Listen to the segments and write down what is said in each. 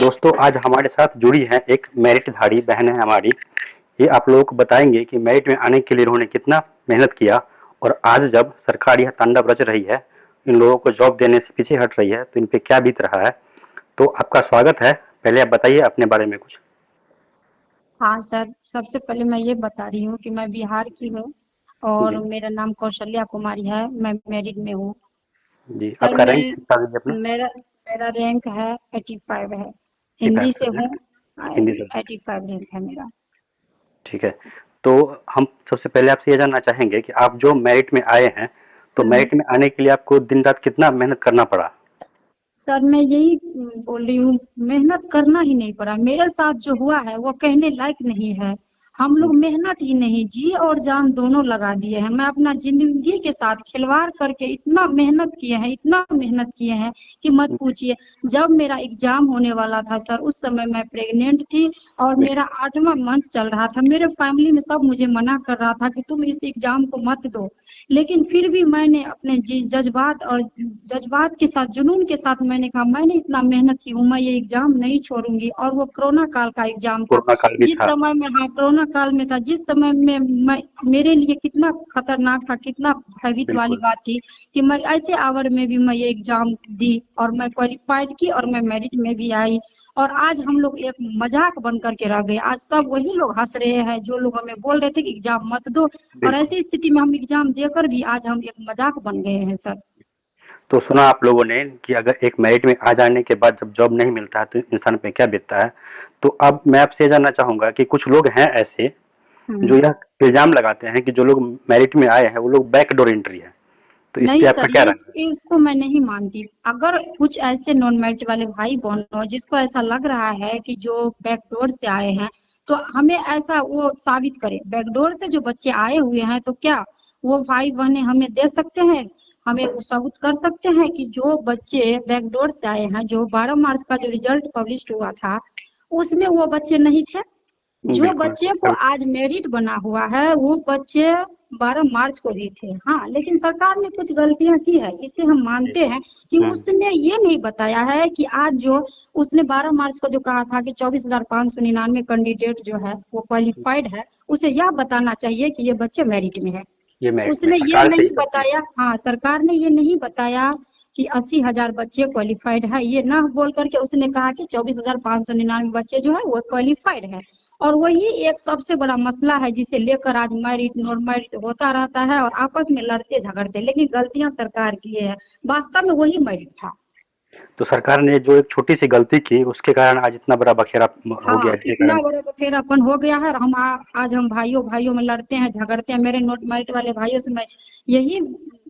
दोस्तों आज हमारे साथ जुड़ी है एक मेरिटधारी बहन है हमारी। ये आप लोगों को बताएंगे कि मेरिट में आने के लिए इन्होंने कितना मेहनत किया और आज जब सरकार यह तांडव रच रही है, इन लोगों को जॉब देने से पीछे हट रही है, तो इन पे क्या बीत रहा है। तो आपका स्वागत है। पहले आप बताइए अपने बारे में कुछ। हाँ सर, सबसे पहले मैं ये बता रही हूँ कि मैं बिहार की हूँ और जी मेरा नाम कौशल्या कुमारी है। मैं मैरिड में हूँ। जी, सर आपका मैं रैंक बता दीजिए अपना। मेरा मेरा रैंक है 85 है। हिंदी से हूँ। 85%। हिंदी सब्जेक्ट। 85 रैंक है मेरा। ठीक है। तो हम सबसे पहले आपसे ये जानना चाहेंगे कि आप जो मेरिट में आए हैं, तो हम्म। मेरिट में आने के लिए आपको दिन रात कितना मेहनत करना पड़ा। सर मैं यही बोल रही हूँ, मेहनत करना ही नहीं पड़ा। मेरे साथ जो हुआ है वो कहने लायक नहीं है। हम लोग मेहनत ही नहीं, जी और जान दोनों लगा दिए हैं। मैं अपना जिंदगी के साथ खिलवाड़ करके इतना मेहनत किए हैं, इतना मेहनत किए हैं कि मत पूछिए। जब मेरा एग्जाम होने वाला था सर, उस समय मैं प्रेग्नेंट थी और मेरा 8वां मंथ चल रहा था। मेरे फैमिली में सब मुझे मना कर रहा था कि तुम इस एग्जाम को मत दो, लेकिन फिर भी मैंने अपने जज्बात के साथ, जुनून के साथ मैंने कहा मैंने इतना मेहनत की हूँ, मैं ये एग्जाम नहीं छोड़ूंगी। और वो कोरोना काल का एग्जाम था। कोरोना काल भी जिस था। समय में, हाँ कोरोना काल में था, जिस समय में मैं, मेरे लिए कितना खतरनाक था, कितना भयभीत वाली बिल्कुल। बात थी कि मैं ऐसे आवर में भी मैं ये एग्जाम दी और मैं क्वालिफाइड की और मैं मेरिट में भी आई। और आज हम लोग एक मजाक बन करके रह गए। आज सब वही लोग हंस रहे हैं जो लोग हमें बोल रहे थे कि एग्जाम मत दो, और बिल्कुल। ऐसी स्थिति में हम एग्जाम देकर भी आज हम एक मजाक बन गए हैं सर। तो सुना आप लोगों ने कि अगर एक मेरिट में आ जाने के बाद जब जॉब नहीं मिलता है तो इंसान पे क्या बीतता है। तो अब मैं आपसे ये जानना चाहूंगा कि कुछ लोग हैं ऐसे जो हम्म। यह इल्जाम लगाते हैं कि जो लोग मेरिट में आए हैं वो लोग बैकडोर एंट्री है। तो इस नहीं पे आपका सर, क्या ये राय है। इसको मैं नहीं मानती। अगर कुछ ऐसे नॉन मेरिट वाले भाई बहन हो जिसको ऐसा लग रहा है कि जो बैकडोर से आए हैं, तो हमें ऐसा वो साबित करे। बैकडोर से जो बच्चे आए हुए हैं तो क्या वो भाई बहने हमें दे सकते हैं, हमें वो साबित कर सकते हैं कि जो बच्चे बैकडोर से आए हैं, जो 12 मार्च का जो रिजल्ट पब्लिश हुआ था उसमें वो बच्चे नहीं थे। जो बिल्कुल। बच्चे को आज मेरिट बना हुआ है वो बच्चे 12 मार्च को भी थे। हाँ, लेकिन सरकार ने कुछ गलतियां की है, इसे हम जी। मानते हैं कि हम्म। उसने ये नहीं बताया है कि आज जो उसने 12 मार्च को जो कहा था कि 24,599 कैंडिडेट जो है वो क्वालिफाइड है, उसे यह बताना चाहिए कि ये बच्चे मेरिट में है। ये मेरिट में उसने ये सरकार से ही नहीं गलती है। बताया, हाँ सरकार ने ये नहीं बताया कि 80,000 बच्चे क्वालिफाइड है। ये ना बोल करके उसने कहा कि 24,599 बच्चे जो है वो क्वालिफाइड है। और वही एक सबसे बड़ा मसला है जिसे लेकर आज मेरिट नॉन मेरिट होता रहता है और आपस में लड़ते झगड़ते, लेकिन गलतियां सरकार की है। वास्तव में वही मेरिट था। तो सरकार ने जो एक छोटी सी गलती की उसके कारण आज इतना बड़ा बखेड़ा हो गया हाँ, इसके इतना कारण। बड़ा बखेड़ापन हो गया है और हम आज हम भाइयों भाइयों में लड़ते हैं झगड़ते हैं। मेरे नोट मेरिट वाले भाइयों से मैं यही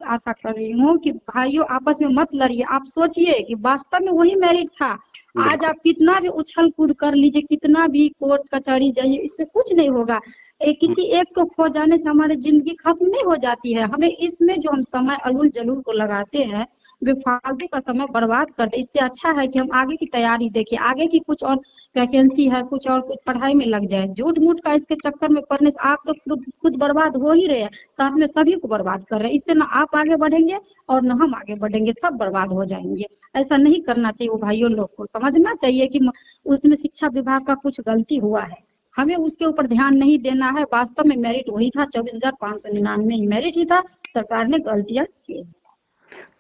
आशा कर रही हूँ कि भाइयों आपस में मत लड़िए। आप सोचिए कि वास्तव में वही मेरिट था। आज बिल्कुल। आप कितना भी उछल कूद कर लीजिए, कितना भी कोर्ट कचहरी जाइए, इससे कुछ नहीं होगा। हम्म। किसी एक को खो जाने से हमारी जिंदगी खत्म नहीं हो जाती है। हमें इसमें जो हम समय अलूल जलूल को लगाते हैं, बेफालतू का समय बर्बाद करते, इससे अच्छा है कि हम आगे की तैयारी देखें, आगे की कुछ और वैकेंसी है, कुछ और कुछ पढ़ाई में लग जाए। झूठ मूठ का इसके चक्कर में पढ़ने से आप तो खुद बर्बाद हो ही रहे हैं, साथ में सभी को बर्बाद कर रहे हैं। इससे ना आप आगे बढ़ेंगे और न हम आगे बढ़ेंगे, सब बर्बाद हो जाएंगे। ऐसा नहीं करना चाहिए। वो भाइयों लोग को समझना चाहिए कि उसमें शिक्षा विभाग का कुछ गलती हुआ है, हमें उसके ऊपर ध्यान नहीं देना है। वास्तव में मेरिट वही था, 24,599 मेरिट ही था। सरकार ने गलतियां की।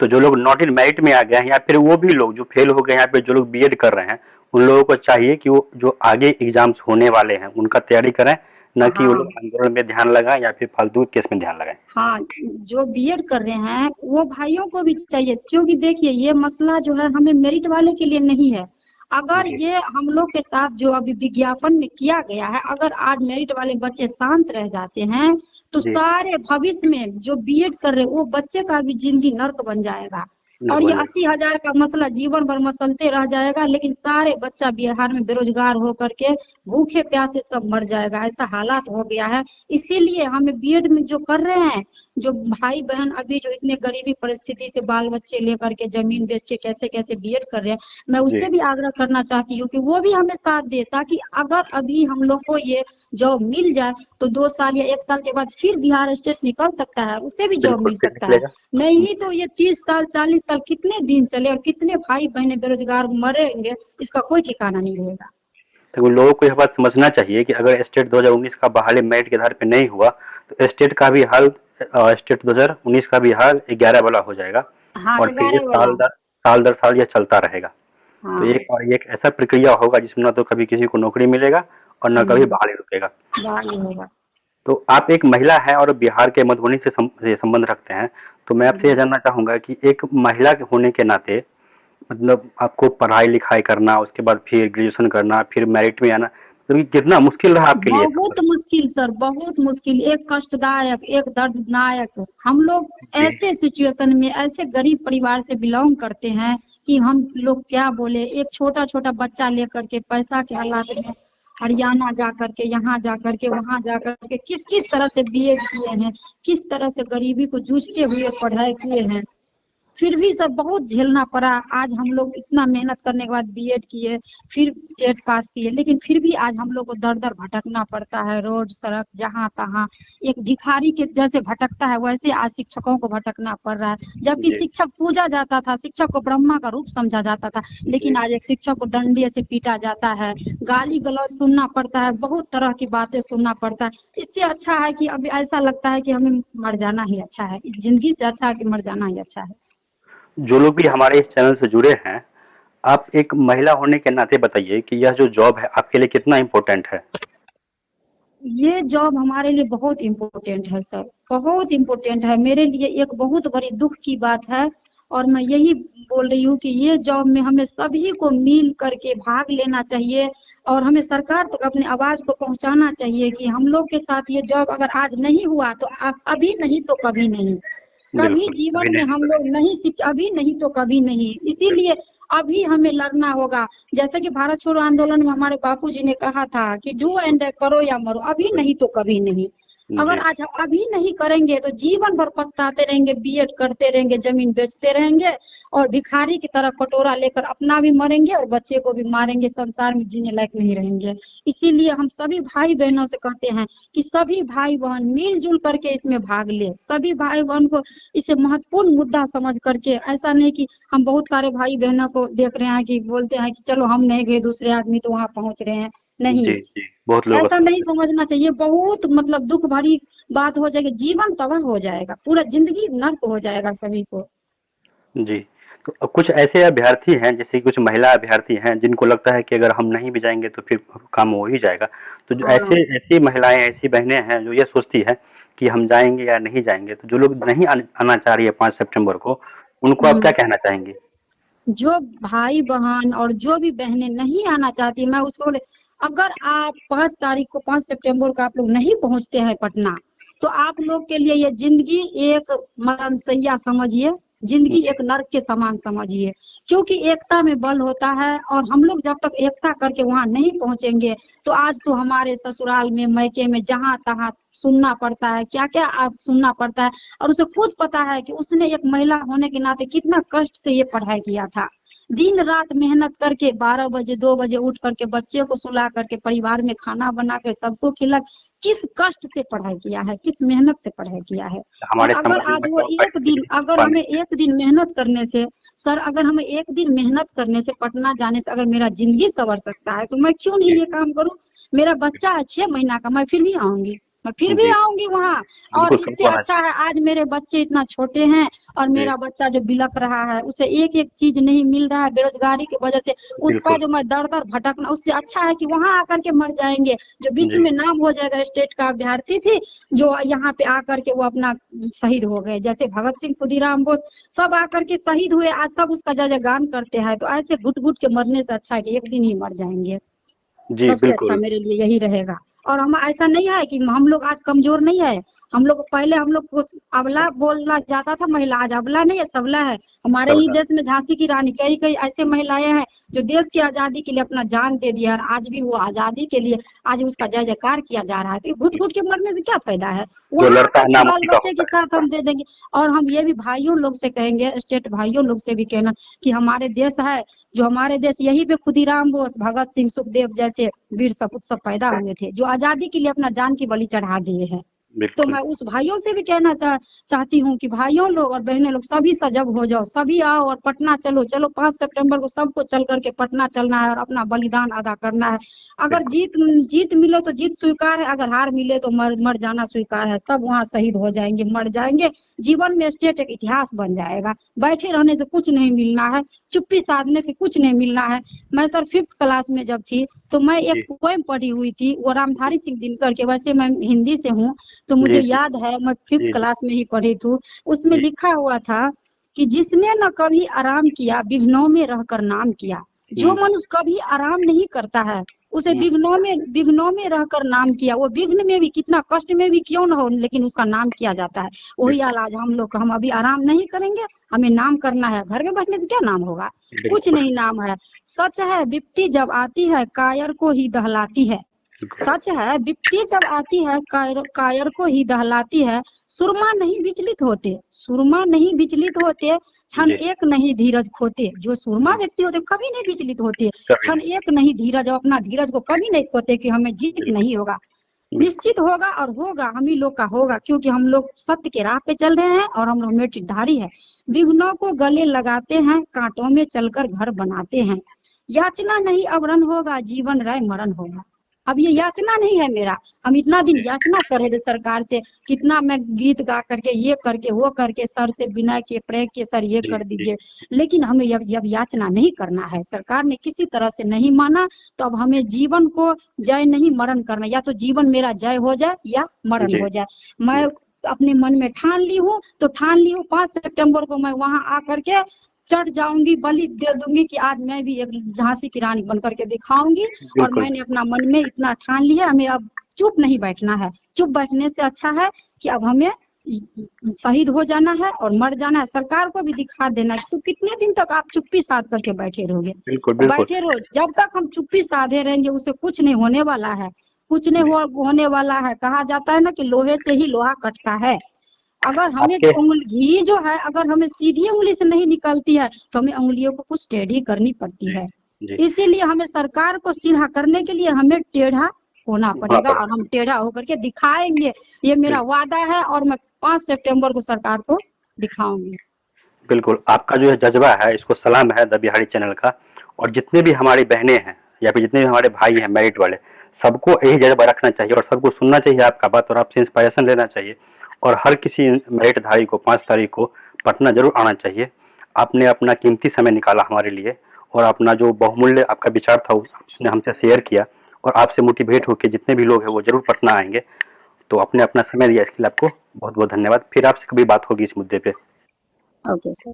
तो जो लोग नॉट इन मेरिट में आ गए हैं या फिर वो भी लोग जो फेल हो गए हैं, यहाँ पे जो लोग बीएड कर रहे हैं, उन लोगों को चाहिए कि वो जो आगे एग्जाम्स होने वाले हैं उनका तैयारी करें, न कि वो लोग हाँ आंदोलन में ध्यान लगाएं या फिर फालतू केस में ध्यान लगाएं। हाँ, जो बीएड कर रहे हैं वो भाइयों को भी चाहिए, क्योंकि देखिए ये मसला जो है हमें मेरिट वाले के लिए नहीं है। अगर जी। ये हम लोग के साथ जो अभी विज्ञापन में किया गया है, अगर आज मेरिट वाले बच्चे शांत रह जाते हैं तो जी। सारे भविष्य में जो बीएड कर रहे हैं वो बच्चे का भी जिंदगी नर्क बन जाएगा। और ये बन जाएगा। 80,000 का मसला जीवन भर मसलते रह जाएगा, लेकिन सारे बच्चा बिहार में बेरोजगार होकर के भूखे प्यासे सब मर जाएगा। ऐसा हालात हो गया है। इसीलिए हमें बीएड में जो कर रहे हैं, जो भाई बहन अभी जो इतने गरीबी परिस्थिति से बाल बच्चे लेकर के जमीन बेच के कैसे कैसे बीएड कर रहे हैं, मैं जी। उससे भी आग्रह करना चाहती हूँ कि वो भी हमें साथ दे, ताकि अगर अभी हम लोग को ये जॉब मिल जाए तो 2 साल या 1 साल के बाद फिर बिहार स्टेट निकल सकता है, उसे भी जॉब बिल्कुल मिल फिर सकता है। निकलेगा। नहीं तो ये 30 साल 40 साल कितने दिन चले और कितने भाई बहने बेरोजगार मरेंगे, इसका कोई ठिकाना नहीं रहेगा। तो लोगों को यह बात समझना चाहिए कि अगर स्टेट 2019 का बहाली मेरिट के आधार पर नहीं हुआ तो स्टेट का भी हाल स्टेट 2019 का भी हाल 11 वाला हो जाएगा हाँ, और फिर ये 11 वाला। साल दर साल ये चलता रहेगा। तो हाँ। एक ऐसा प्रक्रिया होगा जिसमें ना तो कभी किसी को नौकरी मिलेगा और न कभी बहाली रुकेगा। बाहर होगा। तो आप एक महिला हैं और बिहार के मधुबनी से संबंध रखते हैं, तो मैं आपसे ये जानना चाहूंगा कि एक महिला के होने के नाते मतलब आपको पढ़ाई लिखाई करना, उसके बाद फिर ग्रेजुएशन करना, फिर मेरिट में आना, तो ये कितना मुश्किल रहा आपके लिए? बहुत मुश्किल सर, बहुत मुश्किल, एक कष्टदायक, एक दर्दनायक। हम लोग जी ऐसे सिचुएशन में, ऐसे गरीब परिवार से बिलोंग करते हैं कि हम लोग क्या बोले। एक छोटा छोटा बच्चा लेकर के पैसा के हालात में हरियाणा जा करके, यहाँ जा करके, वहाँ जा करके किस किस तरह से बीएड किए हैं, किस तरह से गरीबी को जूझते हुए पढ़ाई किए हैं, फिर भी सब बहुत झेलना पड़ा। आज हम लोग इतना मेहनत करने के बाद बीएड किए, फिर टेट पास किए, लेकिन फिर भी आज हम लोग को दर दर भटकना पड़ता है, रोड सड़क जहाँ तहाँ। एक भिखारी के जैसे भटकता है वैसे आज शिक्षकों को भटकना पड़ रहा है। जबकि जी शिक्षक पूजा जाता था, शिक्षक को ब्रह्मा का रूप समझा जाता था, लेकिन आज एक शिक्षक को डंडे से पीटा जाता है, गाली गलौज सुनना पड़ता है, बहुत तरह की बातें सुनना पड़ता है। इससे अच्छा है कि अभी ऐसा लगता है कि हमें मर जाना ही अच्छा है, इस जिंदगी से अच्छा है कि मर जाना ही अच्छा है। जो लोग भी हमारे इस चैनल से जुड़े हैं, आप एक महिला होने के नाते बताइए कि यह जो जॉब है आपके लिए कितना इम्पोर्टेंट है? ये जॉब हमारे लिए बहुत इम्पोर्टेंट है सर, बहुत इम्पोर्टेंट है। मेरे लिए एक बहुत बड़ी दुख की बात है और मैं यही बोल रही हूँ कि ये जॉब में हमें सभी को मिल करके भाग लेना चाहिए और हमें सरकार तक अपनी आवाज को पहुंचाना चाहिए कि हम लोग के साथ ये जॉब अगर आज नहीं हुआ तो अभी नहीं तो कभी नहीं, कभी बिल्कुल, अभी जीवन में नहीं तो हम कभी लोग नहीं सीख, अभी नहीं तो कभी नहीं। इसीलिए अभी हमें लड़ना होगा। जैसे कि भारत छोड़ो आंदोलन में हमारे बापूजी ने कहा था कि डू एंड करो या मरो, अभी नहीं तो कभी नहीं। नहीं। अगर जी, आज हम अभी नहीं करेंगे तो जीवन भर पछताते रहेंगे, बीएड करते रहेंगे, जमीन बेचते रहेंगे और भिखारी की तरह कटोरा लेकर अपना भी मरेंगे और बच्चे को भी मारेंगे, संसार में जीने लायक नहीं रहेंगे। इसीलिए हम सभी भाई बहनों से कहते हैं कि सभी भाई बहन मिलजुल करके इसमें भाग ले, सभी भाई बहन को इसे महत्वपूर्ण मुद्दा समझ करके। ऐसा नहीं कि हम बहुत सारे भाई बहनों को देख रहे हैं कि बोलते हैं कि चलो हम नहीं गए, दूसरे आदमी तो वहां पहुंच रहे हैं। नहीं, जी, जी, बहुत लोग ऐसा नहीं समझना चाहिए। बहुत मतलब दुख भरी बात हो जाएगी, जीवन तबाह हो जाएगा, पूरा जिंदगी नर्क हो जाएगा सभी को। जी, तो कुछ ऐसे अभ्यर्थी हैं, जैसे कुछ महिला अभ्यर्थी हैं, जिनको लगता है कि अगर हम नहीं भी जाएँगे तो फिर काम हो ही जाएगा। तो जो हाँ। ऐसी महिलाएँ, ऐसी बहनें हैं जो ये सोचती है कि हम जाएँगे या नहीं जाएँगे, तो जो लोग नहीं आना चाह रही है 5 सितंबर को, उनको आप क्या कहना चाहेंगे? जो भाई बहन और जो भी बहनें नहीं आना चाहती, मैं उसको अगर आप 5 तारीख को 5 सितंबर को आप लोग नहीं पहुंचते हैं पटना, तो आप लोग के लिए ये जिंदगी एक मरणशैया समझिए, जिंदगी एक नर्क के समान समझिए। क्योंकि एकता में बल होता है और हम लोग जब तक एकता करके वहां नहीं पहुंचेंगे तो आज तो हमारे ससुराल में, मायके में, जहां तहां सुनना पड़ता है, क्या क्या आप सुनना पड़ता है। और उसे खुद पता है कि उसने एक महिला होने के नाते कितना कष्ट से ये पढ़ाई किया था, दिन रात मेहनत करके 12 बजे 2 बजे उठ करके बच्चे को सुला करके परिवार में खाना बना कर सबको खिला, किस कष्ट से पढ़ाई किया है, किस मेहनत से पढ़ाई किया है। और हमारे अगर समाज में आज वो जॉब एक दिन, अगर पाने हमें एक दिन मेहनत करने से सर, अगर हमें एक दिन मेहनत करने से पटना जाने से अगर मेरा जिंदगी संवर सकता है तो मैं क्यों नहीं जी, ये काम करूं। मेरा बच्चा है 6 महीना का, मैं फिर भी आऊंगी, मैं फिर भी जी, आऊंगी वहाँ। और बिल्कुल इससे सबको आना अच्छा है आज मेरे बच्चे इतना छोटे हैं और जी, मेरा बच्चा जो बिलक रहा है उसे एक एक चीज नहीं मिल रहा है बेरोजगारी की वजह से, उसका बिल्कुल, जो मैं दर दर भटकना, उससे अच्छा है कि वहां आकर के मर जाएंगे। जो विश्व जी, में नाम हो जाएगा, स्टेट का अभ्यर्थी थी जो यहाँ पे आकर के वो अपना शहीद हो गए, जैसे भगत सिंह, खुदीराम बोस, सब आकर के शहीद हुए, आज सब उसका जयगान करते हैं। तो ऐसे घुट घुट के मरने से अच्छा है कि एक दिन ही मर जाएंगे, जी, सबसे अच्छा बिल्कुल, मेरे लिए यही रहेगा। और हम ऐसा नहीं है कि हम लोग आज कमजोर नहीं है, हम लोग पहले हम लोग को अबला बोला जाता था, महिला, आज अबला नहीं है, सबला है। हमारे ही देश में झांसी की रानी, कई कई ऐसे महिलाएं हैं जो देश की आजादी के लिए अपना जान दे दिया, और आज भी वो आजादी के लिए आज उसका जय जयकार किया जा रहा है। तो घुट घुट के मरने से क्या फायदा है, जो वहाँ लड़ता है आकर के नाम बाल उसी का बच्चे के होता है। साथ हम दे देंगे। और हम ये भी भाइयों लोग से कहेंगे, स्टेट भाइयों लोग से भी कहना कि हमारे देश है, जो हमारे देश यहीं पे खुदीराम बोस, भगत सिंह, सुखदेव जैसे वीर सपूत सब पैदा हुए थे, जो आजादी के लिए अपना जान की बलि चढ़ा दिए हैं। तो बिल्कुल मैं उस भाइयों से भी कहना चाहती हूँ कि भाइयों लोग और बहनें लोग सभी सजग हो जाओ, सभी आओ और पटना चलो। चलो 5 सितंबर को सबको चल करके पटना चलना है और अपना बलिदान अदा करना है। अगर बिल्कुल जीत मिले तो जीत स्वीकार है, अगर हार मिले तो मर जाना स्वीकार है। सब वहाँ शहीद हो जाएंगे, मर जाएंगे। जीवन में स्टेट एक इतिहास बन जाएगा। बैठे रहने से कुछ नहीं मिलना है, चुप्पी साधने से कुछ नहीं मिलना है। मैं सर 5th क्लास में जब थी तो मैं जी एक पोएम पढ़ी हुई थी, वो रामधारी सिंह दिनकर के, वैसे मैं हिंदी से हूँ तो मुझे जी जी याद है, मैं 5th जी जी क्लास में ही पढ़ी थी। उसमें जी लिखा हुआ था कि जिसने न कभी आराम किया विघ्नों में रहकर नाम किया। जो हम्म, मनुष्य कभी आराम नहीं करता है उसे हम्म, विघ्नों में रहकर नाम किया। वो विघ्न में भी, कितना कष्ट में भी क्यों न हो, लेकिन उसका नाम किया जाता है। वही बिल्कुल हाल आज हम लोग का, हम अभी आराम नहीं करेंगे, हमें नाम करना है। घर में बैठने से क्या नाम होगा, कुछ बिल्कुल नहीं नाम है। सच है विपत्ति जब आती है कायर को ही दहलाती है। बिल्कुल सच है विपत्ति जब आती है कायर को ही दहलाती है। सुरमा नहीं विचलित होते, सुरमा नहीं विचलित होते, क्षण जी एक नहीं धीरज खोते। जो सुरमा हम्म, व्यक्ति होते कभी नहीं विचलित होते, कभी क्षण नहीं एक नहीं धीरज, और अपना धीरज को कभी नहीं खोते कि हमें जीत बिल्कुल नहीं होगा। बिल्कुल निश्चित होगा और होगा, हम ही लोग का होगा, क्योंकि हम लोग सत्य के राह पे चल रहे हैं और हम लोग मेरिटधारी है। विघ्नों को गले लगाते हैं, कांटों में चलकर घर बनाते हैं। याचना नहीं अब रण होगा, जीवन रय मरण होगा। अब ये याचना नहीं है मेरा, हम इतना दिन जी याचना कर रहे थे सरकार से, कितना मैं गीत गा करके, ये करके, वो करके, सर से बिना के प्रे के सर ये जी कर जी दीजिए, लेकिन हमें अब याचना नहीं करना है। सरकार ने किसी तरह से नहीं माना, तो अब हमें जीवन को जय नहीं मरण करना, या तो जीवन मेरा जय हो जाए या मरण जी हो जाए। मैं अपने मन में ठान ली हूँ, तो ठान ली हूँ 5 सितंबर को मैं वहां आकर के चढ़ जाऊंगी, बलि दे दूंगी कि आज मैं भी एक झांसी की रानी बन करके दिखाऊंगी। और बिल्कुल मैंने अपना मन में इतना ठान लिया, हमें अब चुप नहीं बैठना है। चुप बैठने से अच्छा है कि अब हमें शहीद हो जाना है और मर जाना है। सरकार को भी दिखा देना है, तो कितने दिन तक आप चुप्पी साध करके बैठे रहोगे। बिल्कुल बिल्कुल बैठे रहो, जब तक हम चुप्पी साधे रहेंगे उससे कुछ नहीं होने वाला है, कुछ नहीं होने वाला है। कहा जाता है ना कि लोहे से ही लोहा कटता है। अगर हमें आपके घी जो है, अगर हमें सीधी उंगली से नहीं निकलती है तो हमें उंगलियों को कुछ टेढ़ी करनी पड़ती जी है। जी इसीलिए हमें सरकार को सीधा करने के लिए हमें टेढ़ा होना हाँ पड़ेगा, और पड़ेगा हम टेढ़ा होकर के दिखाएंगे। ये मेरा बिल्कुल वादा है, और मैं 5 सितंबर को सरकार को दिखाऊंगी। बिल्कुल आपका जो है जज्बा है, इसको सलाम है द बिहारी चैनल का। और जितने भी हमारी बहनें हैं या फिर जितने भी हमारे भाई हैं मेरिट वाले, सबको यही जज्बा रखना चाहिए और सबको सुनना चाहिए आपका बात और आपसे इंस्पायरेशन लेना चाहिए। और हर किसी मेरिटधारी को 5 तारीख को पटना जरूर आना चाहिए। आपने अपना कीमती समय निकाला हमारे लिए, और अपना जो बहुमूल्य आपका विचार था उसने हमसे शेयर किया, और आपसे मोटिवेट होकर जितने भी लोग हैं वो जरूर पटना आएंगे। तो आपने अपना समय दिया, इसके लिए आपको बहुत बहुत धन्यवाद। फिर आपसे कभी बात होगी इस मुद्दे पे। Okay sir.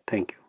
Thank you.